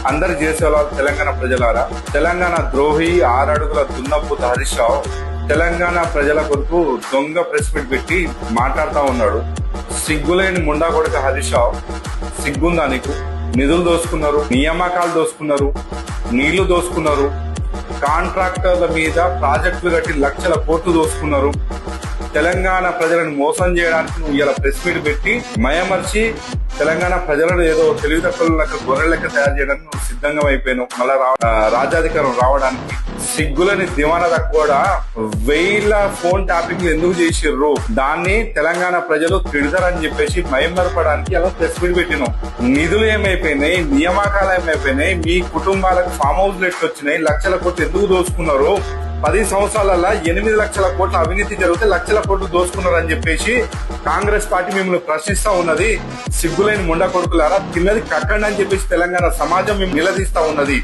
అందరు చేసేవాళ్ళు తెలంగాణ ప్రజలారా, తెలంగాణ ద్రోహి 6 అడుగుల దున్నపోతు హరీష్ రావు తెలంగాణ ప్రజల కొరకు దొంగ ప్రెస్ మీట్ పెట్టి మాట్లాడుతూ ఉన్నాడు. సిగ్గులేని ముండా కొడుకు హరీష్ రావు, సిగ్గుందా నీకు? నిధులు దోసుకున్నారు, నియామకాలు దోసుకున్నారు, నీళ్లు దోసుకున్నారు, కాంట్రాక్టర్ల మీద ప్రాజెక్టులు కట్టి లక్షల కోట్లు దోసుకున్నారు. తెలంగాణ ప్రజలను మోసం చేయడానికి నువ్వు ఇలా ప్రెస్ మీట్ పెట్టి మయమర్చి తెలంగాణ ప్రజలను ఏదో తెలివి తక్కువ లెక్క గొర్రె లెక్క తయారు చేయడానికి నువ్వు సిద్ధంగా అయిపోయావు. మళ్ళా రాజ్యాధికారం రావడానికి సిగ్గులని దివానా కూడా 1000 ఫోన్ ట్యాపింగ్లు ఎందుకు చేసిర్రు, దాన్ని తెలంగాణ ప్రజలు తిడతారని చెప్పేసి మయమరపడానికి అలా ప్రెస్ మీట్ పెట్టినాం. నిధులు ఏమైపోయినాయి, నియామకాలు ఏమైపోయినాయి, మీ కుటుంబాలకు ఫామ్ హౌస్లు ఎట్లు వచ్చినాయి, లక్షల కోట్లు ఎందుకు దోసుకున్నారు, 10 సంవత్సరాలలో 8 లక్షల కోట్ల అవినీతి జరిగితే లక్షల కోట్లు దోసుకున్నారు అని చెప్పేసి కాంగ్రెస్ పార్టీ మిమ్మల్ని ప్రశ్నిస్తా ఉన్నది. సిగ్గులేని ముండ కొడుకులారా, తిన్నది కక్కండి అని చెప్పేసి తెలంగాణ సమాజం మేము నిలదీస్తా ఉన్నది.